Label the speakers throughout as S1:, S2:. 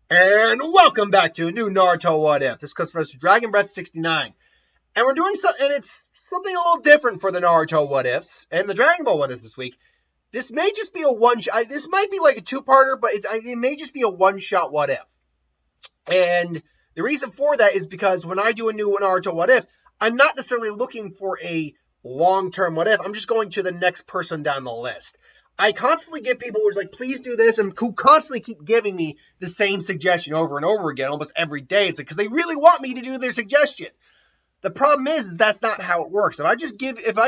S1: And welcome back to a new Naruto What If. This comes from us Dragon Breath 69. And we're doing something, and it's something a little different for the Naruto What Ifs and the Dragon Ball What Ifs this week. This may just be a one-shot, this might be like a two-parter, but it may just be a one-shot What If. And the reason for that is because when I do a new Naruto What If, I'm not necessarily looking for a long-term What If. I'm just going to the next person down the list. I constantly get people who's like, please do this, and who constantly keep giving me the same suggestion over and over again, almost every day. It's like, because they really want me to do their suggestion. The problem is that's not how it works. If I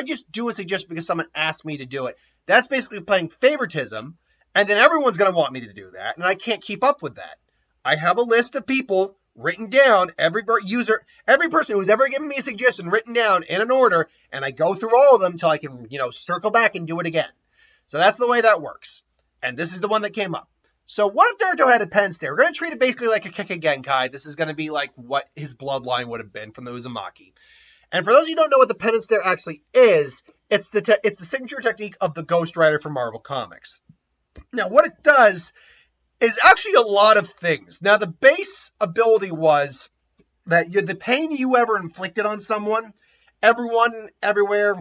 S1: just do a suggestion because someone asked me to do it, that's basically playing favoritism, and then everyone's going to want me to do that, and I can't keep up with that. I have a list of people written down, every person who's ever given me a suggestion written down in an order, and I go through all of them until I can, circle back and do it again. So that's the way that works. And this is the one that came up. So what if Naruto had a Penance there? We're going to treat it basically like a Kekkei. This is going to be like what his bloodline would have been from the Uzumaki. And for those of you who don't know what the Penance there actually is, it's the signature technique of the Ghost Rider from Marvel Comics. Now, what it does is actually a lot of things. Now, the base ability was that the pain you ever inflicted on someone, everyone, everywhere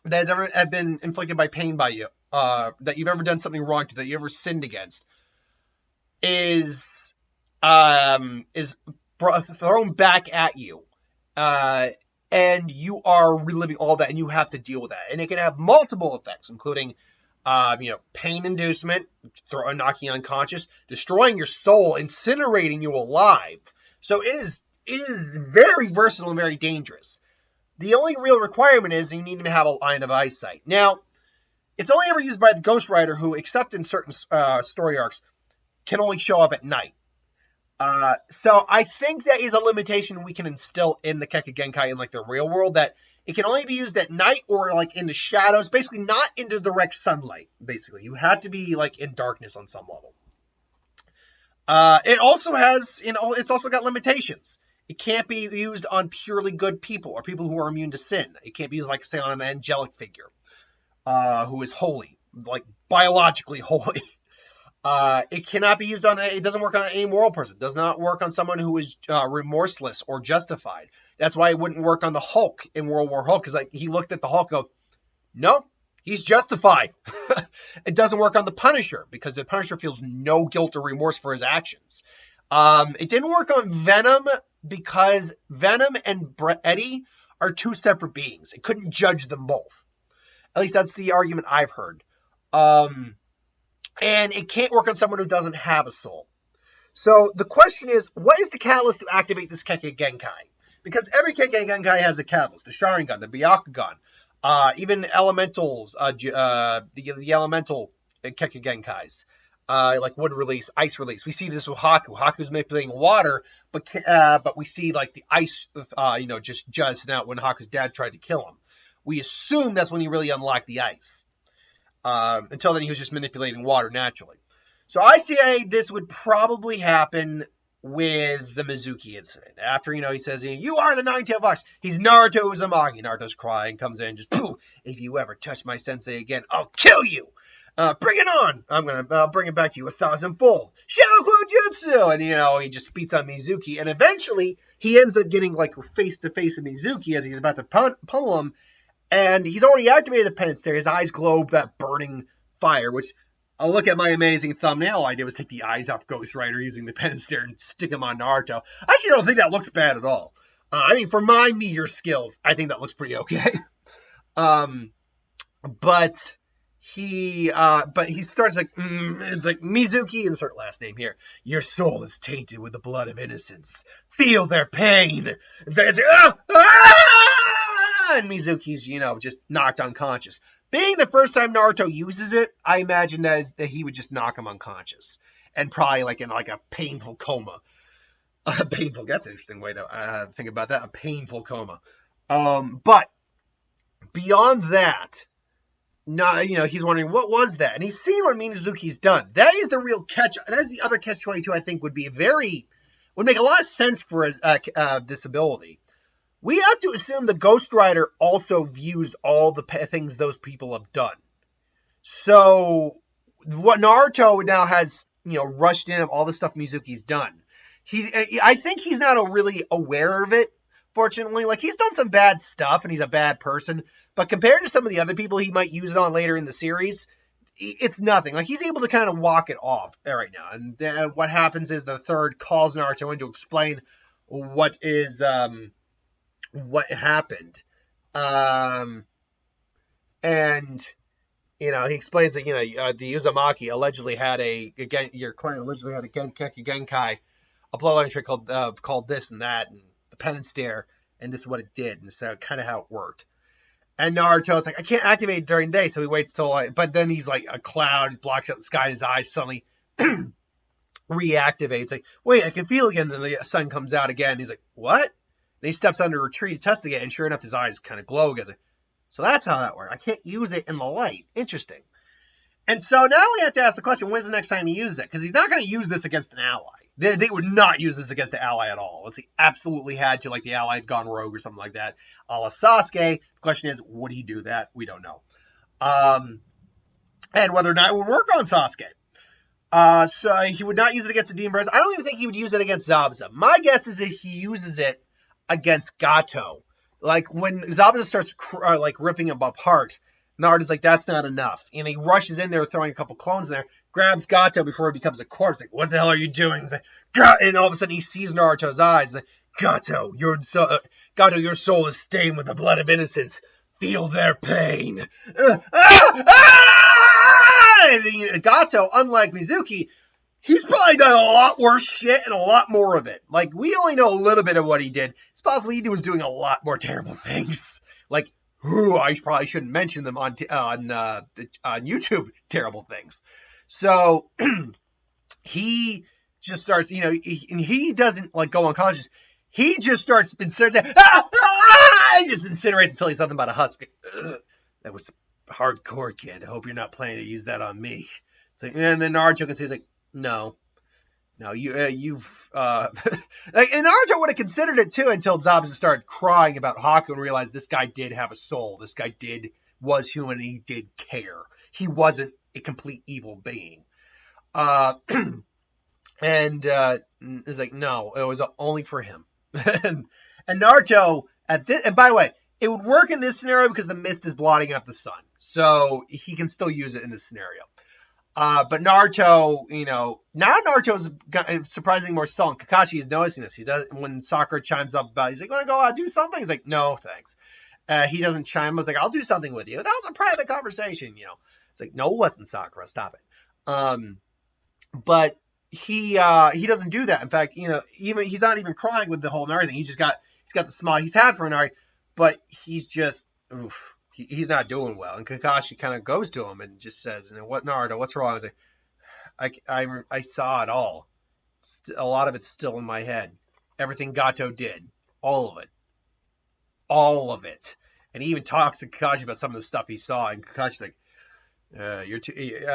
S1: that has ever been inflicted by pain by you, that you've ever done something wrong to, that you ever sinned against, is thrown back at you. And you are reliving all that, and you have to deal with that. And it can have multiple effects, including, pain inducement, knocking you unconscious, destroying your soul, incinerating you alive. So it is very versatile and very dangerous. The only real requirement is you need to have a line of eyesight. Now, it's only ever used by the Ghost Rider, who, except in certain story arcs, can only show up at night. So I think that is a limitation we can instill in the Kekkei in like the real world, that it can only be used at night or like in the shadows, basically not into direct sunlight. Basically, you have to be like in darkness on some level. It also has, it's also got limitations. It can't be used on purely good people or people who are immune to sin. It can't be used, like, say, on an angelic figure who is holy, like biologically holy. It cannot be used it doesn't work on an amoral person. It does not work on someone who is remorseless or justified. That's why it wouldn't work on the Hulk in World War Hulk, because he looked at the Hulk and go, no, he's justified. It doesn't work on the Punisher, because the Punisher feels no guilt or remorse for his actions. It didn't work on Venom, because Venom and Eddie are two separate beings. It couldn't judge them both. At least that's the argument I've heard. And it can't work on someone who doesn't have a soul. So the question is, what is the catalyst to activate this Kekkei? Because every Kekkei has a catalyst. The Sharingan, the Byakugan, even elementals, the elemental Kekkei. Like wood release, ice release. We see this with Haku. Haku's manipulating water, but we see like the ice, just juzzing out when Haku's dad tried to kill him. We assume that's when he really unlocked the ice. Until then, he was just manipulating water naturally. So I say this would probably happen with the Mizuki incident. After, he says, you are the Nine-Tailed Fox. He's Naruto Uzumaki. Naruto's crying, comes in, just, poof, if you ever touch my sensei again, I'll kill you. Bring it on! I'm gonna bring it back to you 1,000-fold. Shadow Jutsu! And, he just beats on Mizuki. And eventually, he ends up getting, like, face-to-face with Mizuki as he's about to pummel him. And he's already activated the Penance there. His eyes globe that burning fire, which I'll look at my amazing thumbnail. All I did was take the eyes off Ghost Rider using the Penance there and stick him on Naruto. I actually don't think that looks bad at all. For my meteor skills, I think that looks pretty okay. But he starts like, it's like, Mizuki, insert last name here. Your soul is tainted with the blood of innocence. Feel their pain. And it's like, and Mizuki's, just knocked unconscious. Being the first time Naruto uses it, I imagine that he would just knock him unconscious. And probably like in like a painful coma. That's an interesting way to think about that. A painful coma. But beyond that, he's wondering, what was that? And he's seen what Mizuki's done. That is the real catch. That is the other catch-22 I think would make a lot of sense for this ability. We have to assume the Ghost Rider also views all the things those people have done. So what Naruto now has rushed in of all the stuff Mizuki's done. I think he's not really aware of it. Fortunately, like he's done some bad stuff and he's a bad person, but compared to some of the other people he might use it on later in the series, it's nothing. Like he's able to kind of walk it off right now. And then what happens is the third calls Naruto in to explain what happened. And he explains that the Uzumaki allegedly had your clan allegedly had a Genkeki Genkai, a bloodline trick called this and that, and the penance stare, and this is what it did, and so kind of how it worked. And Naruto's like, I can't activate it during the day, so he waits till but then he's like a cloud blocks out the sky, and his eyes suddenly reactivates. Like, wait, I can feel again. Then the sun comes out again. He's like, what? And he steps under a tree to test again, and sure enough, his eyes kind of glow again. So that's how that works. I can't use it in the light. Interesting. And so now we have to ask the question, when's the next time he uses it? Because he's not going to use this against an ally. They would not use this against the ally at all. Unless he absolutely had to, like the ally had gone rogue or something like that. A la Sasuke. The question is, would he do that? We don't know. And whether or not it would work on Sasuke. So he would not use it against the Demon Brothers. I don't even think he would use it against Zabuza. My guess is that he uses it against Gato. Like when Zabuza starts ripping him apart, Naruto's like, that's not enough. And he rushes in there throwing a couple clones in there, grabs Gato before he becomes a corpse. Like, what the hell are you doing? He's like, and all of a sudden he sees Naruto's eyes. He's like, Gato, your soul is stained with the blood of innocence. Feel their pain. And Gato, unlike Mizuki, he's probably done a lot worse shit and a lot more of it. Like, we only know a little bit of what he did. It's possible he was doing a lot more terrible things. Like, I probably shouldn't mention them on YouTube, terrible things. So, he just starts, he doesn't, like, go unconscious. He just starts and just incinerates until he's something about a husk. That was hardcore, kid. I hope you're not planning to use that on me. It's like, and then Naruto can say, he's like, no, you've like, and Naruto would have considered it too until Zabuza started crying about Haku and realized this guy did have a soul. This guy was human. And he did care. He wasn't a complete evil being. And it's like, no, it was only for him. and Naruto and by the way, it would work in this scenario because the mist is blotting out the sun, so he can still use it in this scenario. But Naruto, now Naruto's surprisingly more sullen. Kakashi is noticing this. He does when Sakura chimes up about, he's like, "Want to go out do something?" He's like, "No, thanks." He doesn't chime. He's like, "I'll do something with you." That was a private conversation, It's like, no, it wasn't, Sakura. Stop it. But he doesn't do that. In fact, even he's not even crying with the whole Nari thing. He's got the smile he's had for Nari, but he's just. He's not doing well, and Kakashi kind of goes to him and just says, "What, Naruto? What's wrong?" I was like, I saw it all. A lot of it's still in my head. Everything Gato did, all of it. And he even talks to Kakashi about some of the stuff he saw, and Kakashi's like, "You're too.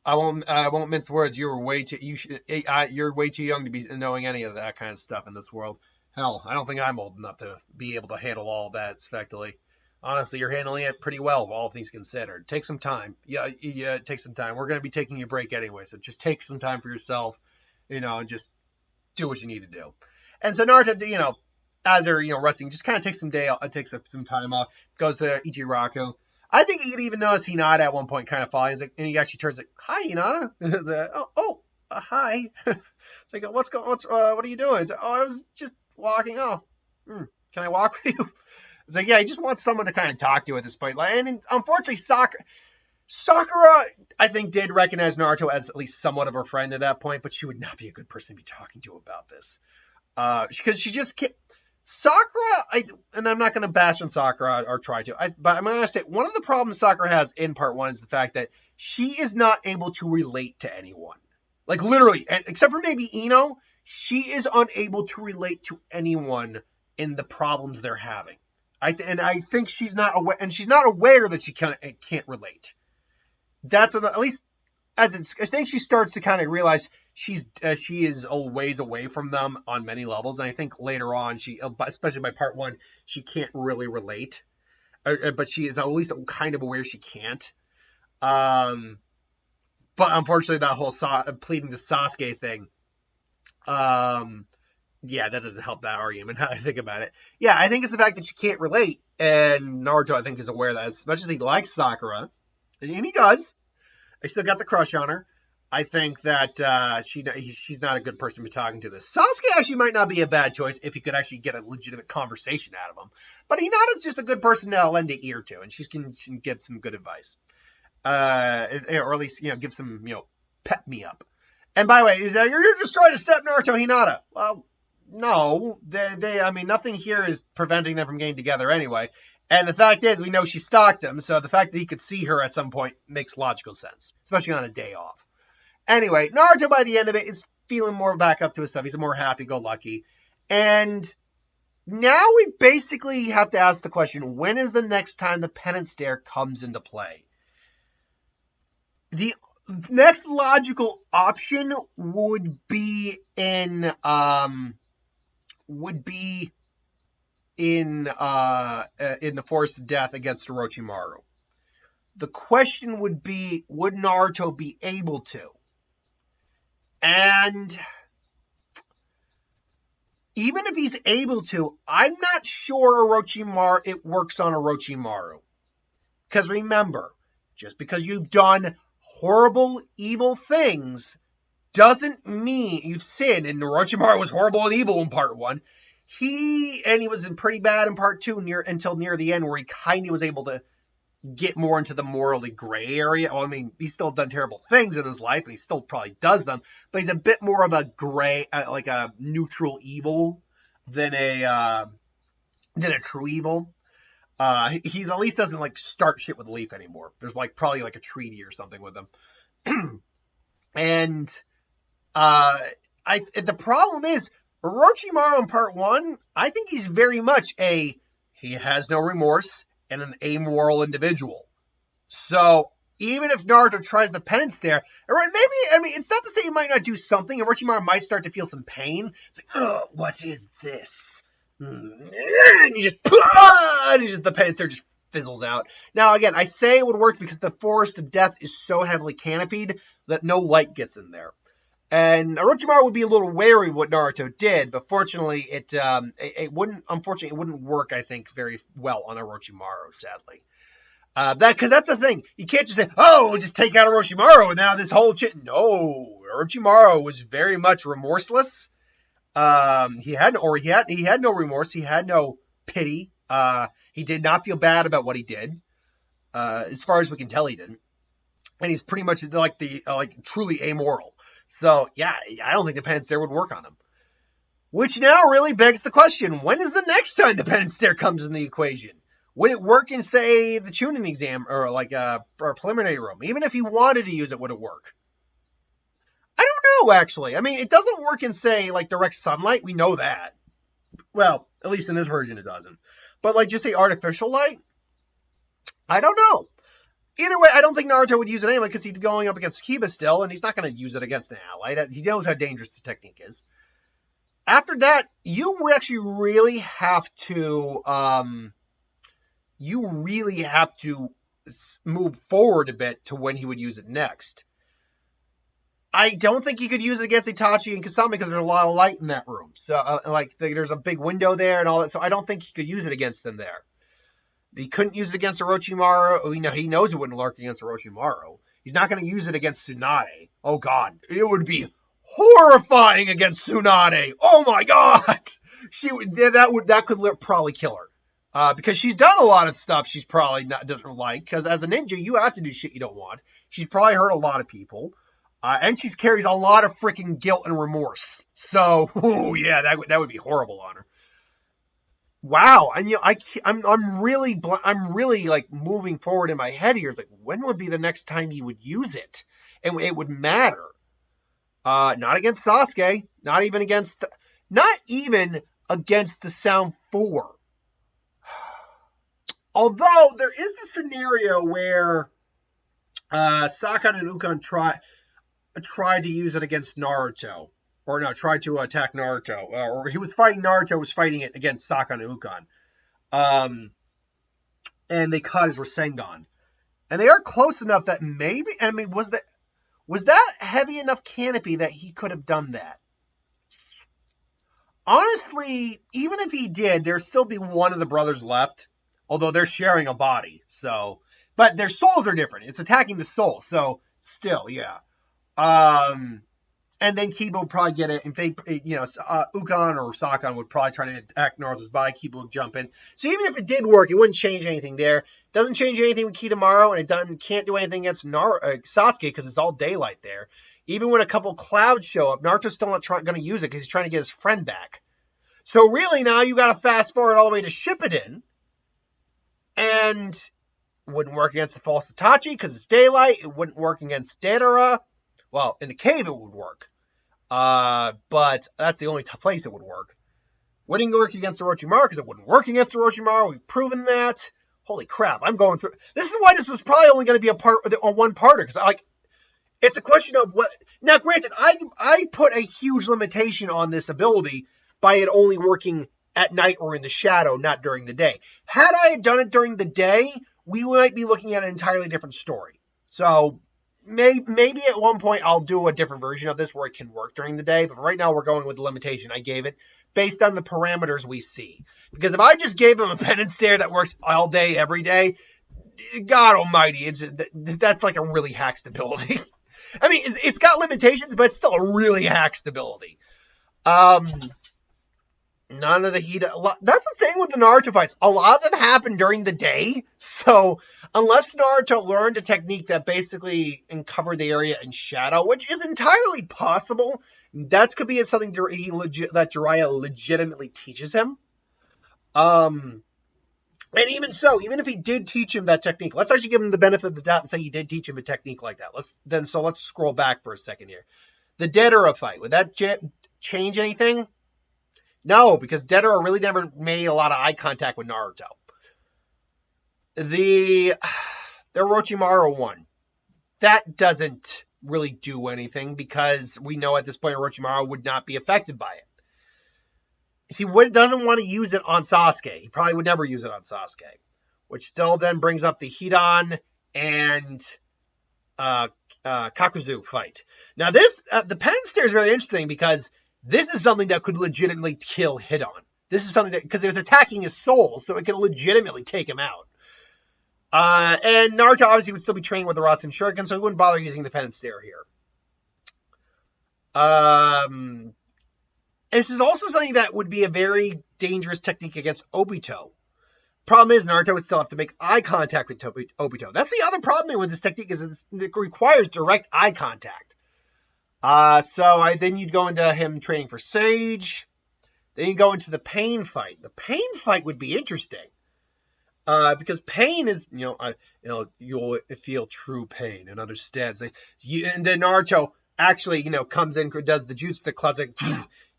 S1: I won't mince words. You're way too young to be knowing any of that kind of stuff in this world. Hell, I don't think I'm old enough to be able to handle all of that effectively." Honestly, you're handling it pretty well, all things considered. Take some time. Yeah, take some time. We're going to be taking a break anyway, so just take some time for yourself, and just do what you need to do. And so Naruto, as they're, resting, just kind of takes some time off, goes to Ichiraku. I think you could even notice Hinata at one point kind of falling, and he actually turns like, "Hi, Hinata." Hi. It's like, what are you doing? He's like, "Oh, I was just walking off. Can I walk with you?" It's like, yeah, he just wants someone to kind of talk to at this point. And unfortunately, Sakura, I think, did recognize Naruto as at least somewhat of her friend at that point, but she would not be a good person to be talking to about this. Because she just can't. Sakura, and I'm not going to bash on Sakura or try to, but I'm going to say one of the problems Sakura has in part one is the fact that she is not able to relate to anyone. Like, literally, except for maybe Ino, she is unable to relate to anyone in the problems they're having. I think she's not aware, and she's not aware that she can't relate. That's at least I think she starts to kind of realize she is a ways away from them on many levels, and I think later on especially by part one, she can't really relate, but she is at least kind of aware she can't. But unfortunately, that whole pleading the Sasuke thing, yeah, that doesn't help that argument. How I think about it. Yeah, I think it's the fact that you can't relate, and Naruto, I think, is aware of that. As much as he likes Sakura, and he does, I still got the crush on her. I think that she's not a good person to be talking to. This Sasuke actually might not be a bad choice if he could actually get a legitimate conversation out of him. But Hinata's just a good person to lend an ear to, and she can give some good advice, or at least give some pep me up. And by the way, you're just trying to step Naruto Hinata? Well, no, I mean, nothing here is preventing them from getting together anyway. And the fact is, we know she stalked him, so the fact that he could see her at some point makes logical sense, especially on a day off. Anyway, Naruto, by the end of it, is feeling more back up to his stuff. He's more happy-go-lucky. And now we basically have to ask the question, when is the next time the penance stare comes into play? The next logical option would be in the Forest of Death against Orochimaru. The question would be, would Naruto be able to? And even if he's able to, I'm not sure it works on Orochimaru. Because remember, just because you've done horrible, evil things doesn't mean you've sinned. And Orochimaru was horrible and evil in part 1. He was pretty bad in part 2 until near the end, where he kind of was able to get more into the morally gray area. Well, I mean, he's still done terrible things in his life, and he still probably does them, but he's a bit more of a gray, like a neutral evil than a true evil. He's at least doesn't like start shit with Leaf anymore. There's probably a treaty or something with him. And the problem is, Orochimaru in part 1, I think he's very much he has no remorse and an amoral individual. So even if Naruto tries the penance there, it's not to say he might not do something, and Orochimaru might start to feel some pain. It's oh, what is this? And the penance there just fizzles out. Now, again, I say it would work because the Forest of Death is so heavily canopied that no light gets in there. And Orochimaru would be a little wary of what Naruto did, but fortunately, it wouldn't work, I think, very well on Orochimaru, sadly. Because that's the thing. You can't just say, oh, we'll just take out Orochimaru, and now this whole shit. No, Orochimaru was very much remorseless. He had no remorse. He had no pity. He did not feel bad about what he did. As far as we can tell, he didn't. And he's pretty much truly amoral. So, yeah, I don't think the penance stare would work on him. Which now really begs the question, when is the next time the penance stare comes in the equation? Would it work in, say, the Chunin exam, or a preliminary room? Even if he wanted to use it, would it work? I don't know, actually. I mean, it doesn't work in, say, direct sunlight. We know that. Well, at least in this version it doesn't. But, just say artificial light? I don't know. Either way, I don't think Naruto would use it anyway because he's going up against Kiba still, and he's not going to use it against an ally. He knows how dangerous the technique is. After that, you actually really have to move forward a bit to when he would use it next. I don't think he could use it against Itachi and Kasami because there's a lot of light in that room. So, there's a big window there and all that. So I don't think he could use it against them there. He couldn't use it against Orochimaru. He knows it wouldn't work against Orochimaru. He's not going to use it against Tsunade. Oh, God. It would be horrifying against Tsunade. Oh, my God. That could probably kill her. Because she's done a lot of stuff she's probably doesn't like. Because as a ninja, you have to do shit you don't want. She's probably hurt a lot of people. And she carries a lot of freaking guilt and remorse. So, yeah, that would be horrible on her. Wow, and I'm really moving forward in my head here. It's when would be the next time he would use it, and it would matter. Not against Sasuke, not even against the Sound 4. Although there is the scenario where Sakon and Ukon tried to use it against Naruto. Or no, tried to attack Naruto. Or he was fighting Naruto, was fighting it against Sakon and Ukon. And they caught his Rasengan. And they are close enough that maybe, was Was that heavy enough canopy that he could have done that? Honestly, even if he did, there'd still be one of the brothers left. Although they're sharing a body, so. But their souls are different. It's attacking the soul, so still, yeah. And then Kiba would probably get it. If they, Ukon or Sakon would probably try to attack Naruto's body. Kiba would jump in. So even if it did work, it wouldn't change anything there. Doesn't change anything with Kitamaro, and it can't do anything against Sasuke because it's all daylight there. Even when a couple clouds show up, Naruto's still not going to use it because he's trying to get his friend back. So really now you got to fast forward all the way to Shippuden, and it wouldn't work against the false Itachi because it's daylight. It wouldn't work against Deidara. Well, in the cave it would work. But that's the only place it would work. Wouldn't work against Orochimaru because it wouldn't work against Orochimaru. We've proven that. Holy crap, I'm going through. This is why this was probably only going to be a one-parter, because it's a question of what. Now, granted, I put a huge limitation on this ability by it only working at night or in the shadow, not during the day. Had I done it during the day, we might be looking at an entirely different story. So maybe at one point I'll do a different version of this where it can work during the day, but right now we're going with the limitation I gave it based on the parameters we see. Because if I just gave him a penance stare that works all day, every day, God almighty, that's like a really hacked ability. I mean, it's got limitations, but it's still a really hacked ability. None of the heat. That's the thing with the Naruto fights. A lot of them happen during the day. So unless Naruto learned a technique that basically uncovered the area in shadow, which is entirely possible, that could be something that Jiraiya legitimately teaches him. And even so, even if he did teach him that technique, let's actually give him the benefit of the doubt and say he did teach him a technique like that. Let's scroll back for a second here. The Deidara fight, would that change anything? No, because Deidara really never made a lot of eye contact with Naruto. The Orochimaru one, that doesn't really do anything because we know at this point Orochimaru would not be affected by it. He doesn't want to use it on Sasuke. He probably would never use it on Sasuke, which still then brings up the Hidan and Kakuzu fight. Now the Penance stare is very interesting because this is something that could legitimately kill Hidan. This is something that, because it was attacking his soul, so it could legitimately take him out. And Naruto obviously would still be training with the Rasen Shuriken, so he wouldn't bother using the Penance stare here. This is also something that would be a very dangerous technique against Obito. Problem is, Naruto would still have to make eye contact with Obito. That's the other problem with this technique, is it requires direct eye contact. Then you'd go into him training for Sage. Then you go into the Pain fight. The Pain fight would be interesting. Because pain is, you'll feel true pain and understands. And then Naruto actually, comes in, does the jutsu, the classic,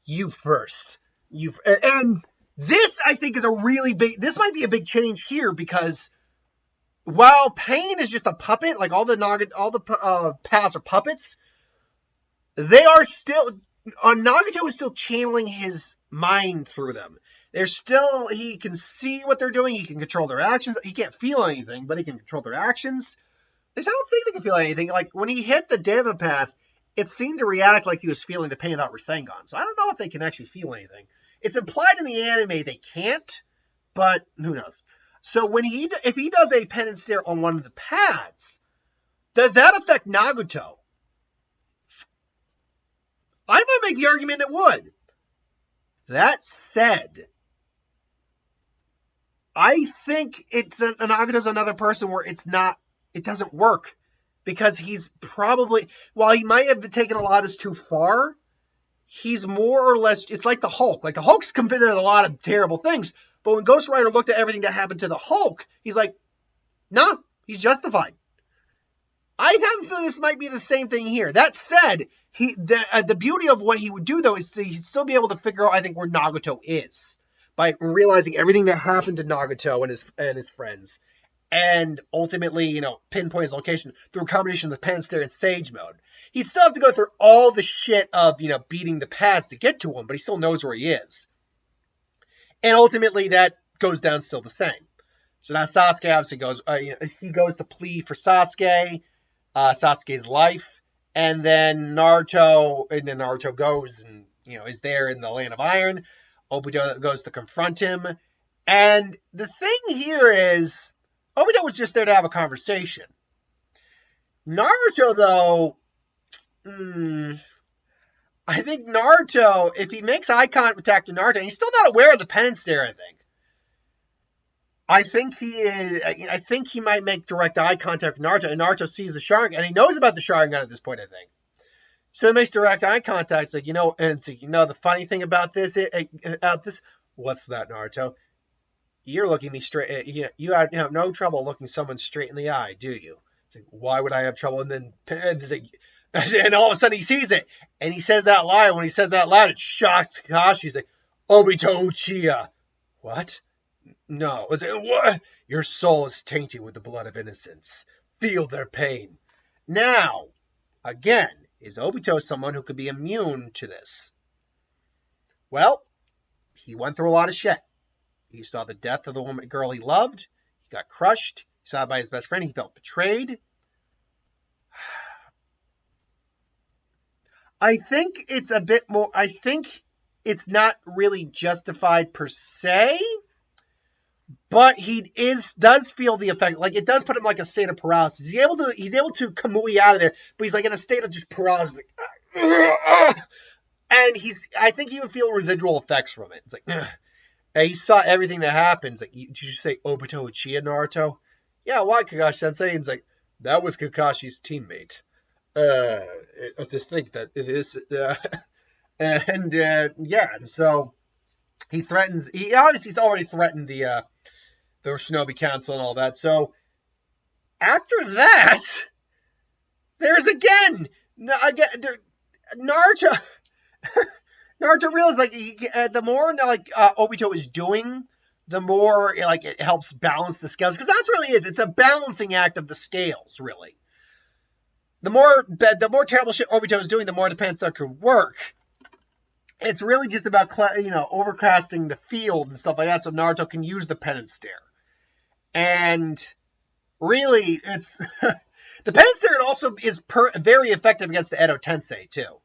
S1: you first. And this, I think, is this might be a big change here, because while Pain is just a puppet, like all the paths are puppets, they are still, Nagato is still channeling his mind through them. He can see what they're doing, he can control their actions, he can't feel anything, but he can control their actions. I don't think they can feel anything. Like, when he hit the Deva path, it seemed to react like he was feeling the pain without Rasengan, so I don't know if they can actually feel anything. It's implied in the anime they can't, but who knows. So if he does a penance stare on one of the paths, does that affect Nagato? I might make the argument it would. That said, I think Nagato's another person where it doesn't work, because he's probably, while he might have taken a lot of this too far, he's more or less, it's like the Hulk. Like, the Hulk's committed a lot of terrible things, but when Ghost Rider looked at everything that happened to the Hulk, he's like, no, he's justified. I have a feeling this might be the same thing here. That said, the beauty of what he would do, though, is he'd still be able to figure out, I think, where Nagato is, by realizing everything that happened to Nagato and his friends, and ultimately, pinpoint his location through a combination of the Penance stare and Sage mode. He'd still have to go through all the shit of, beating the paths to get to him, but he still knows where he is. And ultimately, that goes down still the same. So now Sasuke obviously goes, he goes to plead for Sasuke's life, And then Naruto goes and, is there in the Land of Iron. Obito goes to confront him. And the thing here is, Obito was just there to have a conversation. Naruto, though, I think Naruto, if he makes eye contact with Naruto, and he's still not aware of the penance stare, I think he might make direct eye contact with Naruto, and Naruto sees the Sharingan, and he knows about the Sharingan at this point, I think. So he makes direct eye contact. It's like, and it's like, the funny thing about this, what's that, Naruto? You're looking me straight, you have no trouble looking someone straight in the eye, do you? It's like, why would I have trouble? And then it's like, and all of a sudden he sees it, and he says that line. When he says that loud, it shocks Kakashi. He's like, Obito Uchiha. What? No. It's like, what? Your soul is tainted with the blood of innocence. Feel their pain. Now, again, is Obito someone who could be immune to this? Well, he went through a lot of shit. He saw the death of the girl he loved. He got crushed. He saw it by his best friend. He felt betrayed. I think it's a bit more, I think it's not really justified per se, but he does feel the effect. Like, it does put him like a state of paralysis. He's able to kamui out of there, but he's like in a state of just paralysis. Like, and I think he would feel residual effects from it. It's like, and he saw everything that happens. Like, did you say Obito Uchiha, Naruto? Yeah, why, Kakashi Sensei? And it's like, that was Kakashi's teammate. Just think that it is, and so he threatens. He obviously already threatened the Shinobi Council and all that. So after that, there's again Naruto. Naruto realizes the more Obito is doing, the more it helps balance the scales, because that's really is. It's a balancing act of the scales, really. The more terrible shit Obito is doing, the more the penance stare could work. It's really just about overcasting the field and stuff like that, so Naruto can use the penance stare. And really, it's the penance stare also is very effective against the Edo Tensei too.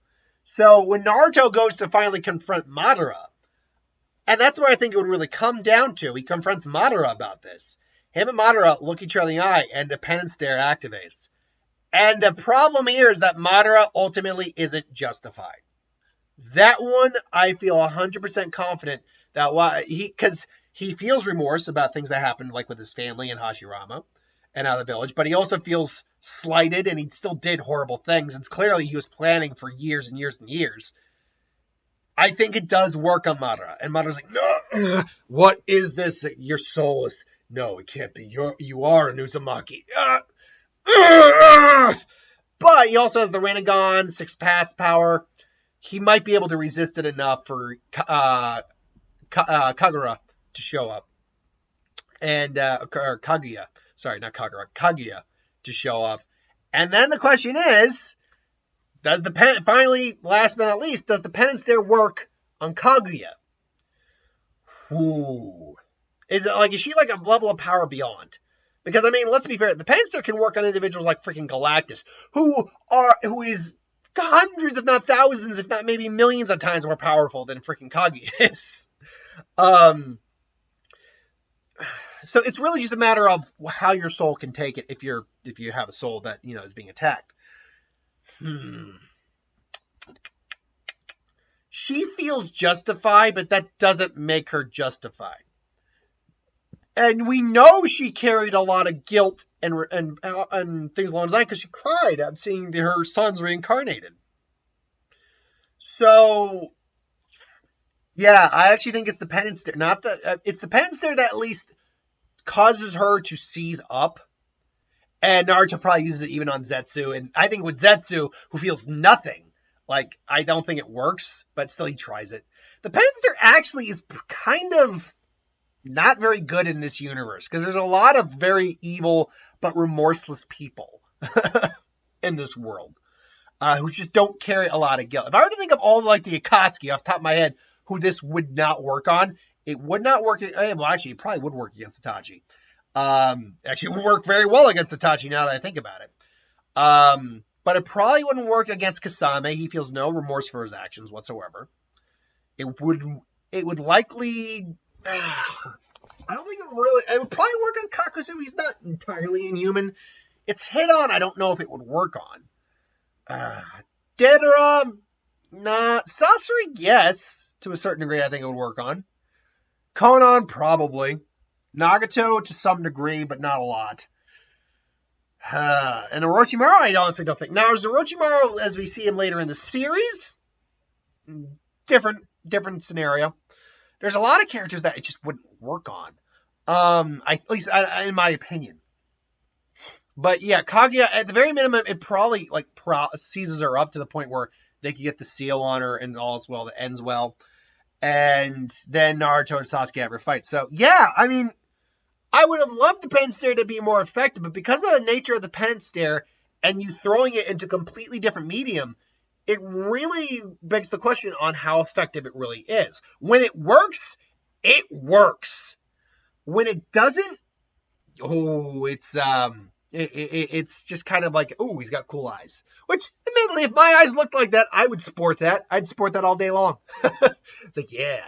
S1: So when Naruto goes to finally confront Madara, and that's where I think it would really come down to, he confronts Madara about this. Him and Madara look each other in the eye, and the penance stare activates. And the problem here is that Madara ultimately isn't justified. That one, I feel 100% confident that because he feels remorse about things that happened, like with his family in Hashirama and out of the village, but he also feels slighted, and he still did horrible things, and clearly he was planning for years and years and years. I think it does work on Madara, and Madara's like, no, what is this? Your soul is, no, it can't be. You are an Uzumaki. But he also has the Rinnegan, 6 paths power. He might be able to resist it enough for Kagura to show up. And, or Kaguya. Sorry, not Kagura. Kaguya to show up. And then the question is, finally, last but not least, does the penance stare work on Kaguya? Ooh. Is she like a level of power beyond? Because, let's be fair, the penance stare can work on individuals like freaking Galactus, who is hundreds, if not thousands, if not maybe millions of times more powerful than freaking Kaguya is. So it's really just a matter of how your soul can take it if you have a soul that, is being attacked. She feels justified, but that doesn't make her justified. And we know she carried a lot of guilt and things along those lines because she cried at seeing her sons reincarnated. So, yeah, I actually think it's the penance stare. It's the penance stare that at least causes her to seize up. And Naruto probably uses it even on Zetsu. And I think with Zetsu, who feels nothing, I don't think it works, but still he tries it. The penance stare actually is kind of not very good in this universe, because there's a lot of very evil but remorseless people in this world who just don't carry a lot of guilt. If I were to think of all the Akatsuki off the top of my head who this would not work on, it would not work. Well, actually, it probably would work against Itachi. Actually, it would work very well against Itachi now that I think about it. but it probably wouldn't work against Kasame. He feels no remorse for his actions whatsoever. It would likely. I don't think it would probably work on Kakuzu. He's not entirely inhuman. It's hit on. I don't know if it would work on. Dedera, nah. Sasori, yes. To a certain degree, I think it would work on. Konan, probably. Nagato, to some degree, but not a lot. And Orochimaru, I honestly don't think. Now, is Orochimaru, as we see him later in the series, different scenario. There's a lot of characters that it just wouldn't work on. At least in my opinion. But yeah, Kaguya, at the very minimum, it probably seizes her up to the point where they can get the seal on her and all's well that ends well. And then Naruto and Sasuke have a fight. So yeah, I mean, I would have loved the Penance Stare to be more effective, but because of the nature of the Penance Stare and you throwing it into a completely different medium, it really begs the question on how effective it really is. When it works, it works. When it doesn't, it's just kind of like, oh, he's got cool eyes. Which, admittedly, if my eyes looked like that, I would sport that. I'd sport that all day long. It's like, yeah.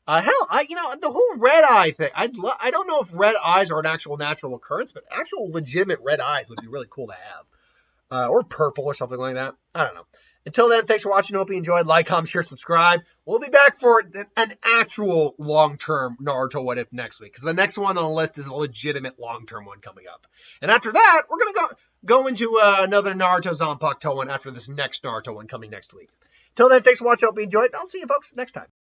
S1: The whole red eye thing. I don't know if red eyes are an actual natural occurrence, but actual legitimate red eyes would be really cool to have. Or purple or something like that. I don't know. Until then, thanks for watching. Hope you enjoyed. Like, comment, share, subscribe. We'll be back for an actual long-term Naruto What If next week. Because the next one on the list is a legitimate long-term one coming up. And after that, we're going to go into another Naruto Zanpakuto one after this next Naruto one coming next week. Until then, thanks for watching. Hope you enjoyed. I'll see you folks next time.